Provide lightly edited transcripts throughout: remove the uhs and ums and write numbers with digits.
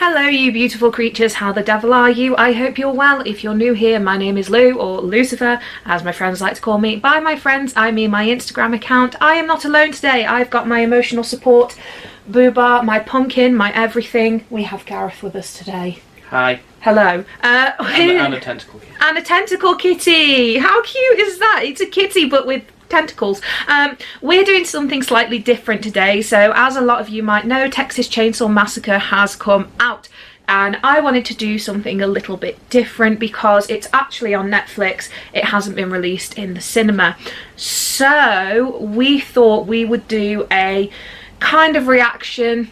Hello you beautiful creatures, how the devil are you? I hope you're well. If you're new here, my name is Lou, or Lucifer, as my friends like to call me. By my friends, I mean my Instagram account. I am not alone today. I've got my emotional support, Boobar, my pumpkin, my everything. We have Gareth with us today. Hi. Hello. And a tentacle kitty. And a tentacle kitty. How cute is that? It's a kitty but with tentacles. We're doing something slightly different today. So as a lot of you might know, Texas Chainsaw Massacre has come out. And I wanted to do something a little bit different because it's actually on Netflix. It hasn't been released in the cinema. So we thought we would do a kind of reaction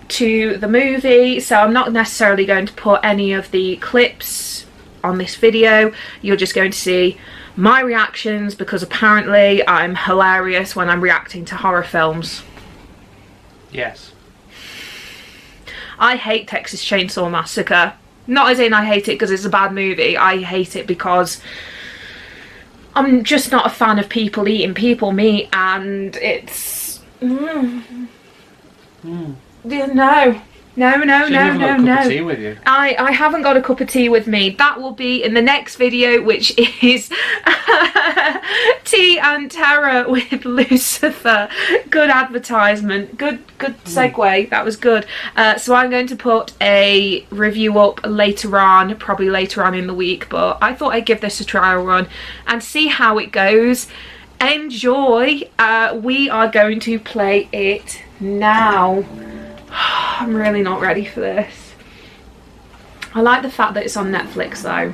to the movie. So I'm not necessarily going to put any of the clips on this video. You're just going to see my reactions because apparently I'm hilarious when I'm reacting to horror films. Yes. I hate Texas Chainsaw Massacre. Not as in I hate it because it's a bad movie. I hate it because I'm just not a fan of people eating people meat, and it's... No. Tea with you. I haven't got a cup of tea with me. That will be in the next video, which is Tea and Terror with Loucifer. Good advertisement. Good segue. That was good. So I'm going to put a review up later on, probably later on in the week, but I thought I'd give this a trial run and see how it goes. Enjoy. We are going to play it now. I'm really not ready for this. I like the fact that it's on Netflix though.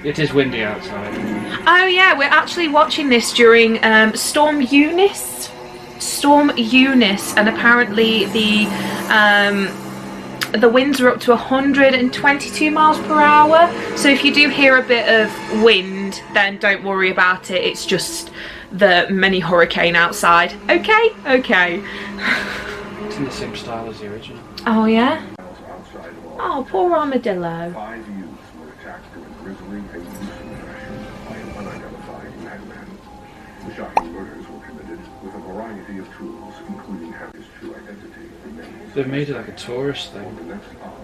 It is windy outside. Oh yeah, we're actually watching this during Storm Eunice, and apparently the winds are up to 122 miles per hour. So if you do hear a bit of wind, then don't worry about it. It's just the mini hurricane outside. Okay. It's in the same style as the original. Oh yeah? Oh, poor armadillo. 5 youths were attacked in a grisly and gruesome fashion by an unidentified madman. The shocking murders were committed with a variety of tools, including having his true identity remains. They've made it like a tourist thing. The next hour,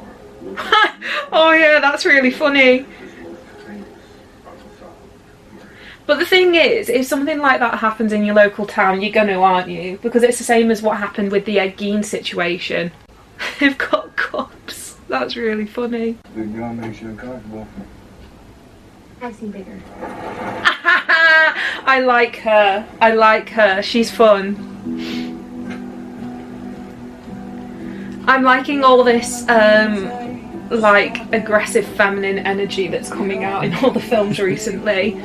Oh yeah, that's really funny. But the thing is, if something like that happens in your local town, you're gonna, aren't you? Because it's the same as what happened with the Ed Gein situation. They've got cups. That's really funny. Big gun makes you uncomfortable. I've seen bigger. I like her. She's fun. I'm liking all this like aggressive feminine energy that's coming out in all the films recently.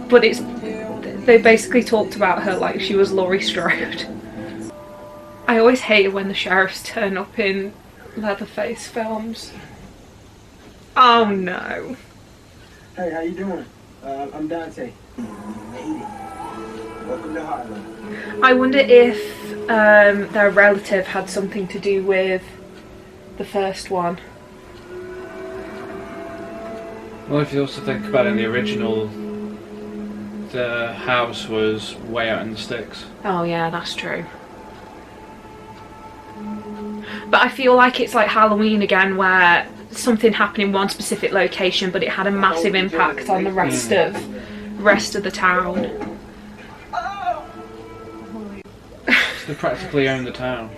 But they basically talked about her like she was Laurie Strode. I always hate it when the sheriffs turn up in Leatherface films. Oh no. Hey, how you doing? I'm Dante. Welcome to Harlem. I wonder if their relative had something to do with the first one. Well, if you also think about it, in the original, the house was way out in the sticks. Oh yeah, that's true. But I feel like it's like Halloween again, where something happened in one specific location, but it had a massive impact on the rest of the town. They practically own the town.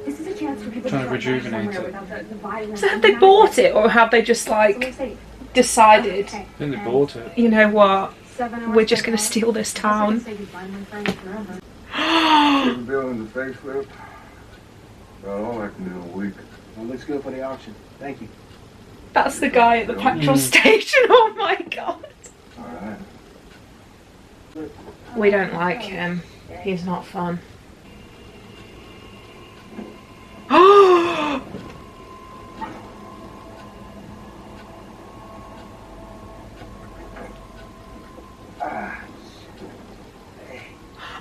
This is a chance for people Trying to to rejuvenate it. So have they bought it, or have they just like decided, I think they bought it. you know what, we're just going to steal this town? Getting building the facelift. About all I can do in a week. Well, looks good for the auction. Thank you. That's the guy at the petrol station. Oh my god. Alright. We don't like him. He's not fun.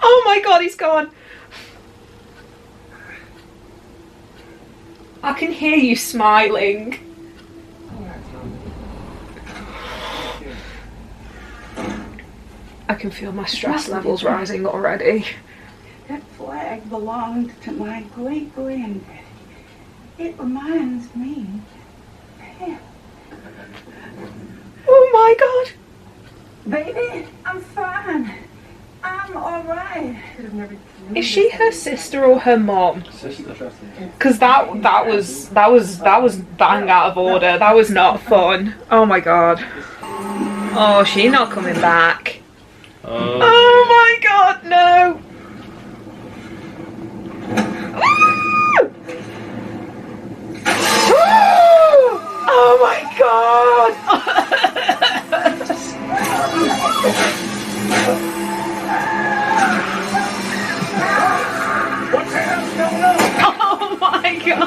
Oh my god, he's gone. I can hear you smiling. I can feel my stress levels rising already. flag belonged to my great-granddaddy. It reminds me of him. Oh my god. Baby, I'm fine. I'm all right. Is she her sister or her mom? Sister. Because that was bang out of order. That was not fun. Oh my god. Oh, she's not coming back. Oh my god, no. Oh my god. Oh my god!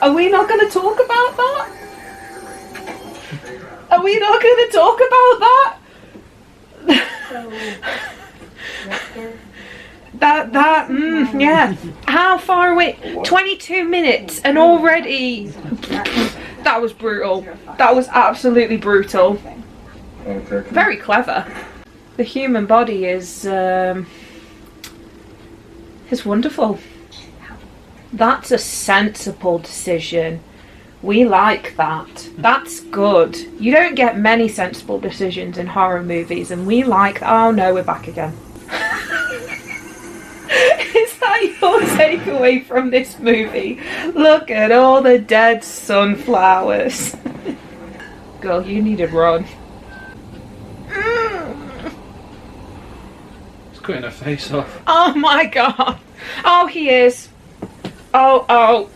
Are we not going to talk about that? Are we not going to talk about that? Yeah. How far away? 22 minutes and already... That was brutal. That was absolutely brutal. Very clever. The human body is wonderful. That's a sensible decision. We like that. That's good. You don't get many sensible decisions in horror movies, and we like that. Oh no, we're back again. Is that your takeaway from this movie? Look at all the dead sunflowers. Girl, you need to run. It's cutting her face off. Oh my god. Oh, he is. Oh.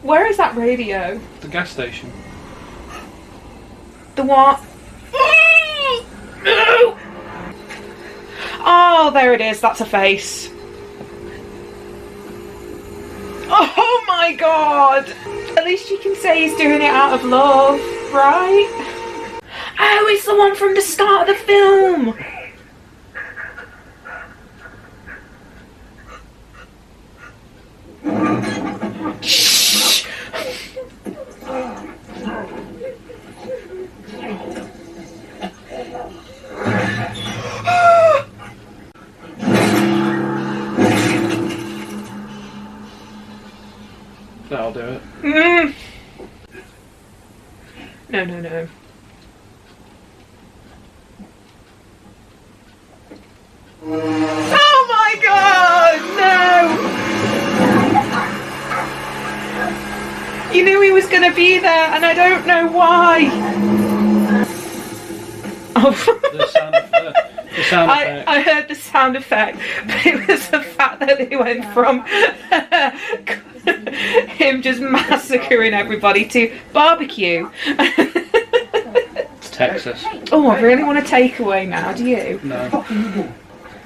Where is that radio? The gas station. The what? No! Oh, there it is. That's a face. Oh my god! At least you can say he's doing it out of love, right? Oh, it's the one from the start of the film! Shh! That'll do it. No. Oh my god, no! You knew he was going to be there and I don't know why. Oh. The sound effect. I heard the sound effect, but it was the fact that they went from him just massacring everybody to barbecue. It's Texas. Oh, I really want a takeaway now, do you? No.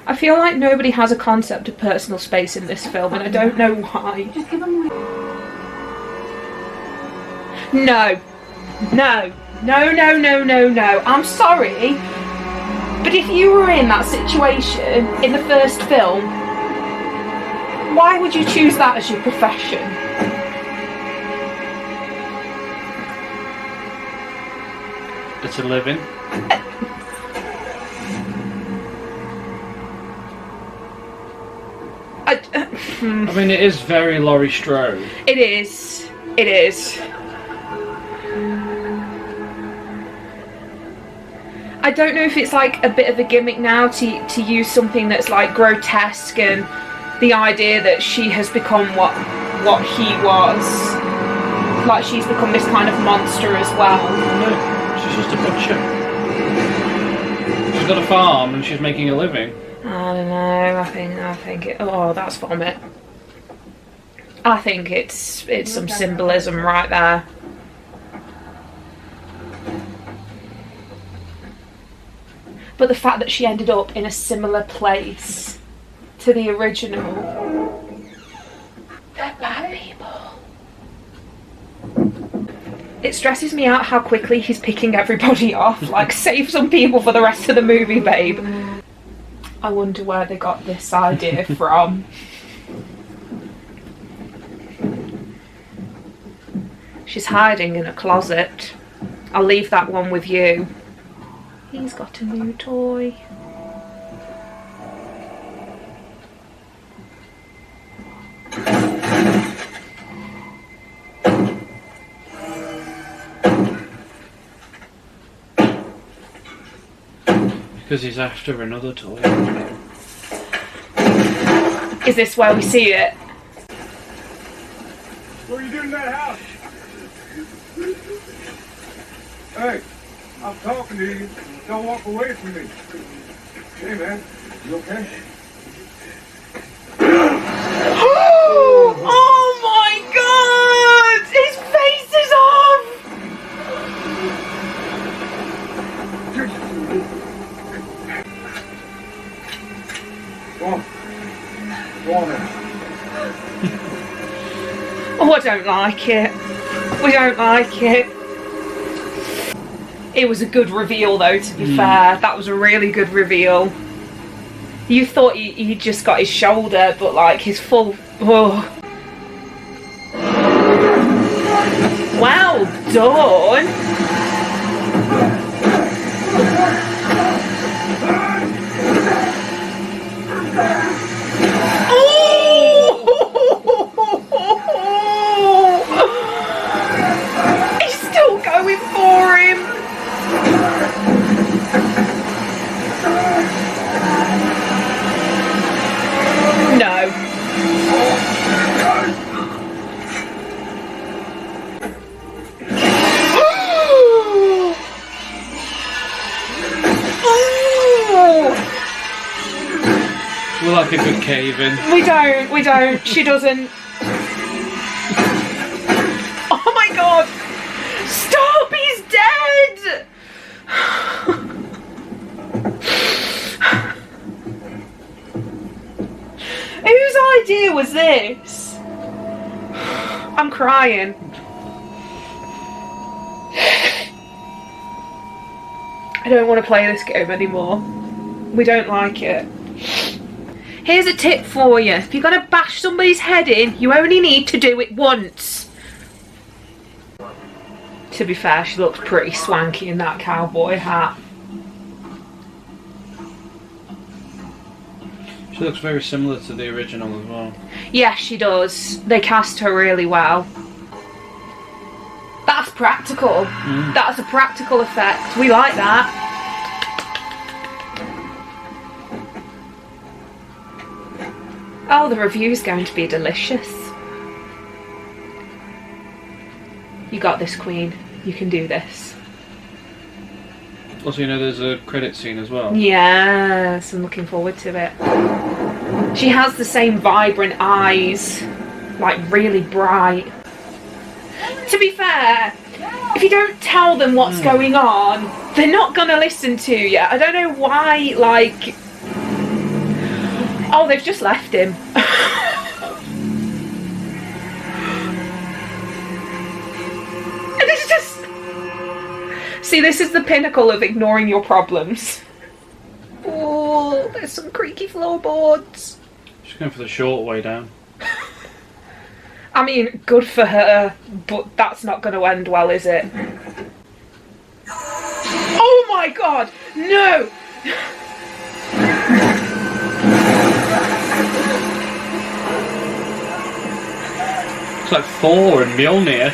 I feel like nobody has a concept of personal space in this film, and I don't know why. No. I'm sorry, but if you were in that situation in the first film, why would you choose that as your profession? It's a living. I mean, it is very Laurie Strode. It is. I don't know if it's like a bit of a gimmick now to use something that's like grotesque and the idea that she has become what he was. Like she's become this kind of monster as well. No, she's just a butcher. She's got a farm and she's making a living. I don't know. I think it. Oh, that's vomit. I think it's some symbolism right there. But the fact that she ended up in a similar place to the original. They're bad people. It stresses me out how quickly he's picking everybody off. Like, save some people for the rest of the movie, babe. I wonder where they got this idea from. She's hiding in a closet. I'll leave that one with you. He's got a new toy. Because he's after another toy. Is this where we see it? What are you doing in that house? Hey, I'm talking to you. Don't walk away from me. Hey, man, you okay? Oh my god! His face is off! Go on. Go on then. Oh, I don't like it. We don't like it. It was a good reveal though, to be fair. That was a really good reveal. You thought he just got his shoulder, but like his full... Oh. Well done! Oh! He's still going for him! No. We like a good cave in. We don't. She doesn't. Oh my god! Stop! He's dead! Whose idea was this? I'm crying. I don't want to play this game anymore. We don't like it. Here's a tip for you. If you're going to bash somebody's head in, you only need to do it once. To be fair, she looks pretty swanky in that cowboy hat. She looks very similar to the original as well. Yes, she does. They cast her really well. That's practical. That's a practical effect. We like that. Oh, the review's going to be delicious. You got this, Queen. You can do this. Also, you know, there's a credit scene as well. Yes, I'm looking forward to it. She has the same vibrant eyes, like really bright. To be fair, if you don't tell them what's going on, they're not gonna listen to you. I don't know why, like... Oh, they've just left him. And it's just... See, this is the pinnacle of ignoring your problems. Oh, there's some creaky floorboards. She's going for the short way down. I mean, good for her, but that's not going to end well, is it? Oh my god! No! It's like Thor and Mjolnir.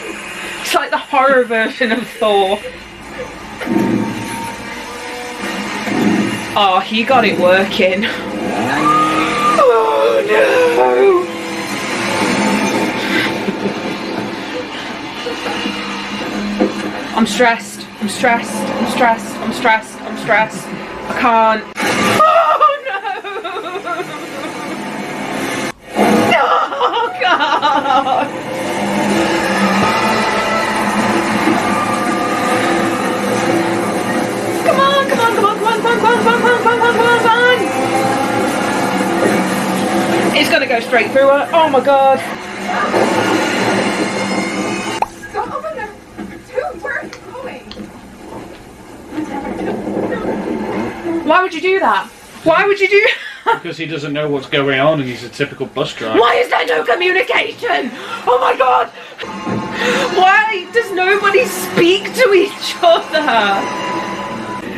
It's like the horror version of Thor. Oh, he got it working. Oh no! I'm stressed. I'm stressed. I'm stressed. I'm stressed. I'm stressed. I can't. Oh no! Oh god! Come on! Come on! Come on! Come on! Come on! Come on! Come on! Come on! Come on! Come on! It's gonna go straight through her. Oh my god! Don't open them. Dude, where are you going? Why would you do that? Why would you do that? Because he doesn't know what's going on and he's a typical bus driver. Why is there no communication? Oh my god! Why does nobody speak to each other?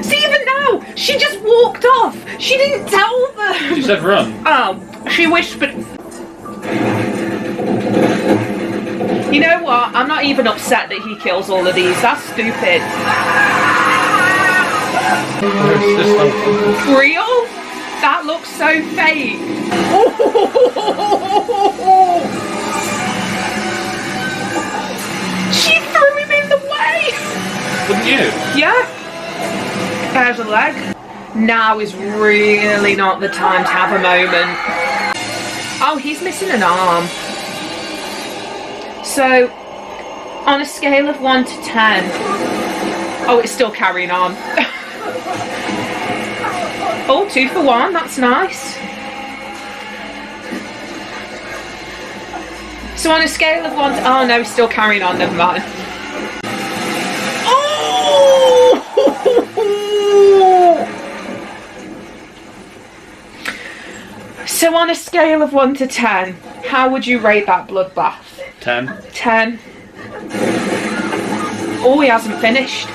See, even now, she just walked off. She didn't tell them. She said run. Oh, she whispered. You know what? I'm not even upset that he kills all of these. That's stupid. Real? That looks so fake. She threw him in the way. Wouldn't you? Yeah. There's a leg. Now is really not the time to have a moment. Oh, he's missing an arm. So, on a scale of 1 to 10. Oh, it's still carrying on. Oh, 2 for 1, that's nice. So on a scale of 1 to... Oh no, he's still carrying on, never mind. Oh! So on a scale of 1 to 10, how would you rate that bloodbath? 10. 10. Oh, he hasn't finished.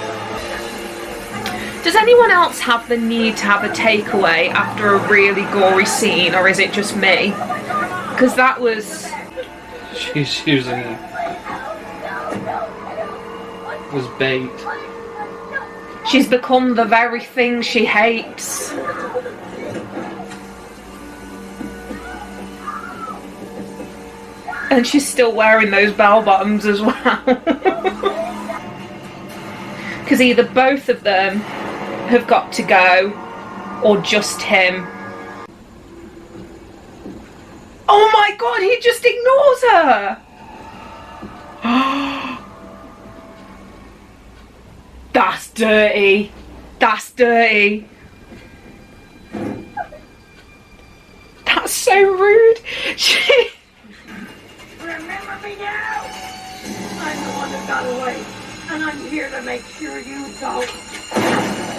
Does anyone else have the need to have a takeaway after a really gory scene, or is it just me? Because that was... She's using it as bait. She's become the very thing she hates. And she's still wearing those bell bottoms as well. Because either both of them have got to go, or just him. Oh my god, he just ignores her! That's dirty. That's dirty. That's so rude. Remember me now! I'm the one that got away, and I'm here to make sure you don't.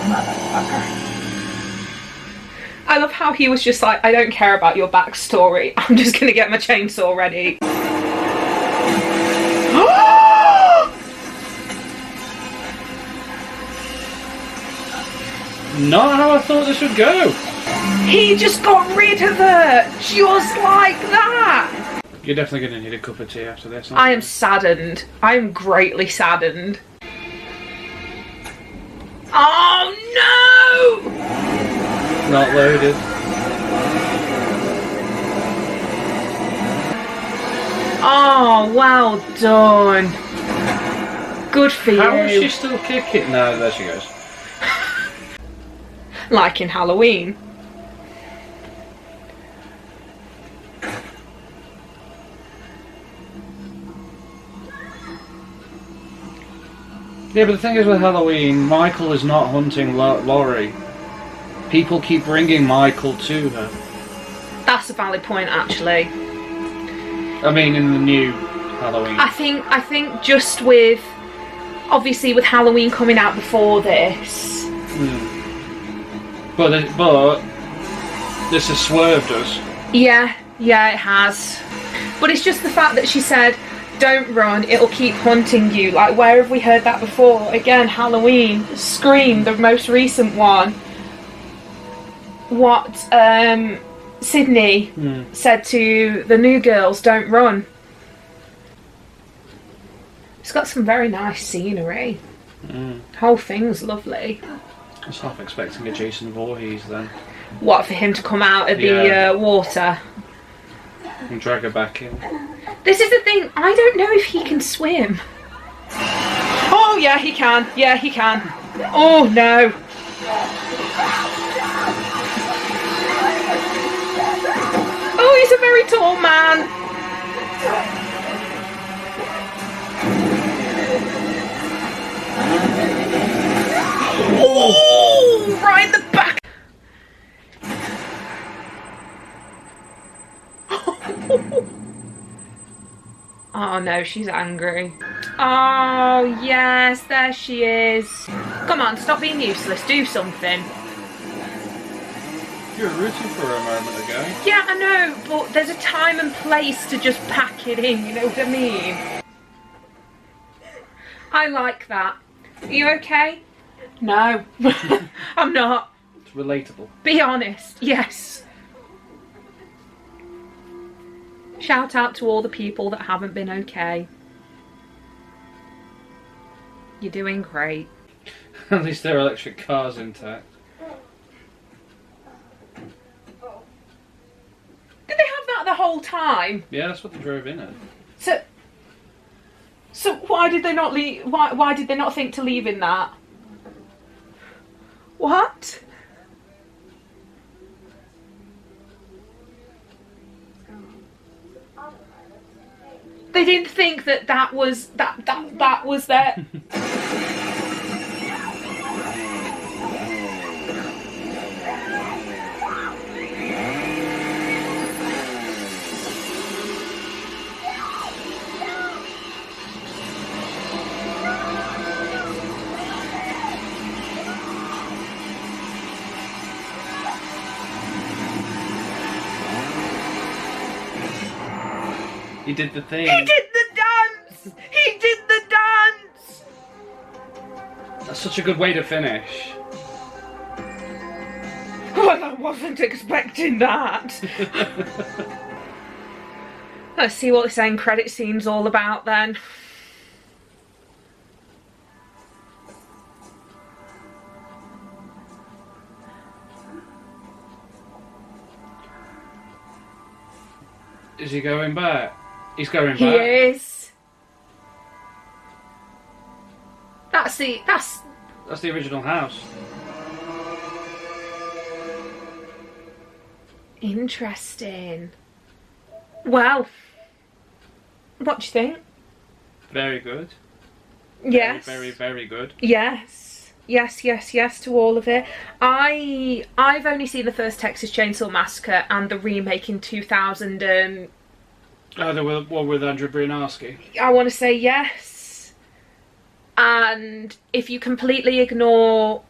Motherfucker. I love how he was just like, I don't care about your backstory. I'm just gonna get my chainsaw ready. Not how I thought this would go. He just got rid of her, just like that. You're definitely going to need a cup of tea after this. I am saddened. I am greatly saddened. Oh no! Not loaded. Oh, well done. Good for How is she you. still kicking? No, there she goes. Like in Halloween. Yeah, but the thing is with Halloween, Michael is not hunting Laurie. People keep bringing Michael to her. That's a valid point, actually. I mean, in the new Halloween. I think just with, obviously with Halloween coming out before this. But this has swerved us. Yeah, it has. But it's just the fact that she said, don't run, it'll keep hunting you. Like, where have we heard that before? Again, Halloween, Scream, the most recent one. What Sydney said to the new girls, don't run. It's got some very nice scenery. The whole thing's lovely. I was half expecting a Jason Voorhees then. What, for him to come out of the water? And drag her back in. This is the thing, I don't know if he can swim. Oh yeah, he can. Yeah, he can. Oh no. Oh, he's a very tall man. Oh, right in the back. Oh no, she's angry. Oh yes, there she is. Come on, stop being useless, do something. You were rooting for her a moment ago. Yeah, I know, but there's a time and place to just pack it in, you know what I mean? I like that. Are you okay? No. I'm not. It's relatable. Be honest. Yes. Shout out to all the people that haven't been okay. You're doing great. At least their electric car's intact. Did they have that the whole time? Yeah, that's what they drove in at. So why did they not leave? Why did they not think to leave in that? What? They didn't think that was their. He did the thing. He did the dance! He did the dance! That's such a good way to finish. Well, I wasn't expecting that. Let's see what this end credit scene's all about then. Is he going back? He's going back. He is. That's the original house. interesting. Well, what do you think? Very good. Yes. Very, very good. Yes. Yes to all of it. I've only seen the first Texas Chainsaw Massacre and the remake in 2000 and... Oh, the one with Andrew Brynarski. I want to say yes. And if you completely ignore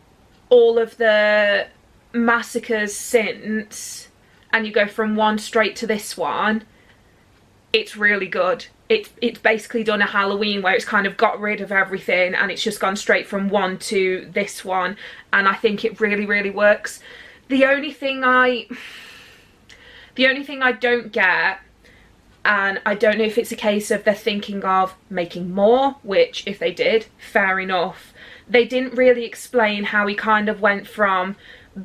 all of the massacres since and you go from one straight to this one, it's really good. It's basically done a Halloween where it's kind of got rid of everything and it's just gone straight from one to this one, and I think it really, really works. The only thing I don't get, and I don't know if it's a case of they're thinking of making more, which if they did, fair enough. They didn't really explain how he kind of went from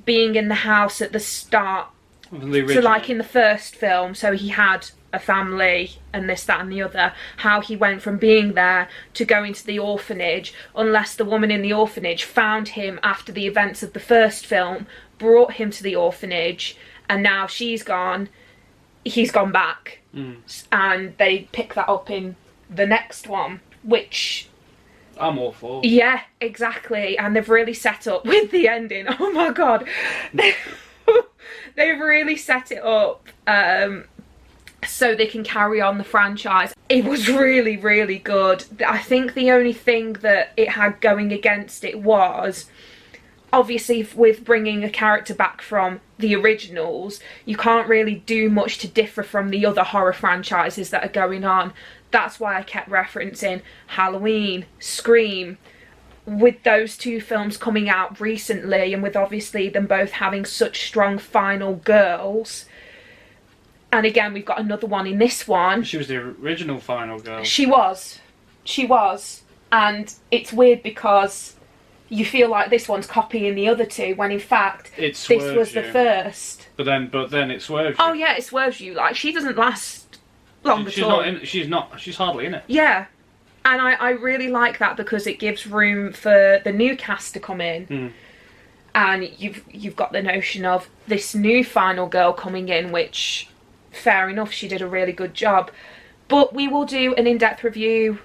being in the house at the start to like in the first film, so he had a family and this, that and the other, how he went from being there to going to the orphanage, unless the woman in the orphanage found him after the events of the first film, brought him to the orphanage, and now she's gone, he's gone back. And they pick that up in the next one, which I'm all for. Yeah, exactly. And they've really set up with the ending. Oh my god. They've really set it up so they can carry on the franchise. It was really, really good. I think the only thing that it had going against it was, obviously with bringing a character back from the originals, you can't really do much to differ from the other horror franchises that are going on. That's why I kept referencing Halloween, Scream. With those two films coming out recently, and with obviously them both having such strong final girls, and again we've got another one in this one. She was the original final girl. She was, and it's weird because you feel like this one's copying the other two, when in fact this was the first. But then it swerves you. Oh yeah, it swerves you. Like, she doesn't last long at all. She's hardly in it. Yeah. And I really like that because it gives room for the new cast to come in. And you've got the notion of this new final girl coming in, which, fair enough, she did a really good job. But we will do an in-depth review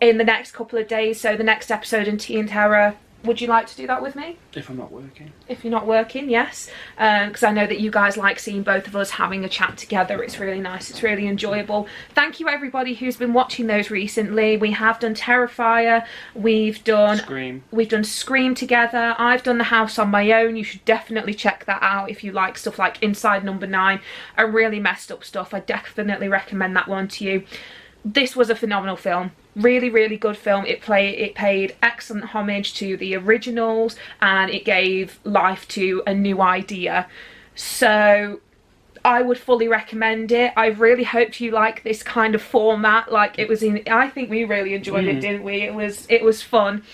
in the next couple of days, so the next episode in Teen Terror. Would you like to do that with me? If I'm not working. If you're not working, yes. Because I know that you guys like seeing both of us having a chat together. It's really nice. It's really enjoyable. Thank you everybody who's been watching those recently. We have done Terrifier. We've done Scream. We've done Scream together. I've done The House on my own. You should definitely check that out if you like stuff like Inside Number 9 and really messed up stuff. I definitely recommend that one to you. This was a phenomenal film. Really, really good film. It paid excellent homage to the originals, and it gave life to a new idea. So I would fully recommend it. I really hoped you like this kind of format. Like, it was in, I think we really enjoyed it, didn't we? It was fun.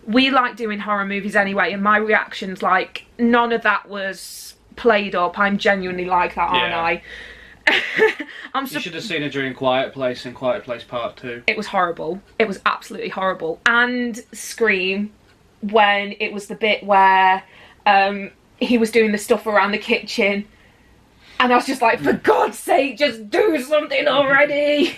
We like doing horror movies anyway, and my reactions, like, none of that was played up. I'm genuinely like that, aren't I? You should have seen it during Quiet Place and Quiet Place Part 2. It was horrible. It was absolutely horrible. And Scream, when it was the bit where he was doing the stuff around the kitchen, and I was just like, for God's sake, just do something already.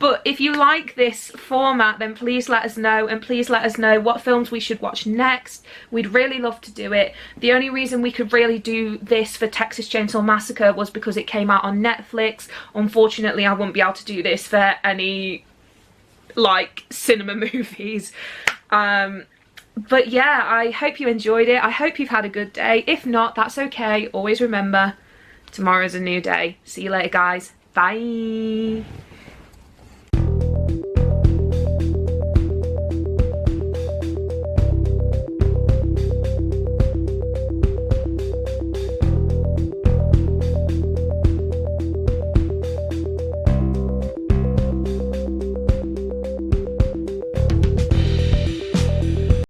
But if you like this format, then please let us know, and please let us know what films we should watch next. We'd really love to do it. The only reason we could really do this for Texas Chainsaw Massacre was because it came out on Netflix. Unfortunately, I wouldn't be able to do this for any, like, cinema movies. But yeah, I hope you enjoyed it. I hope you've had a good day. If not, that's okay. Always remember, tomorrow's a new day. See you later, guys. Bye.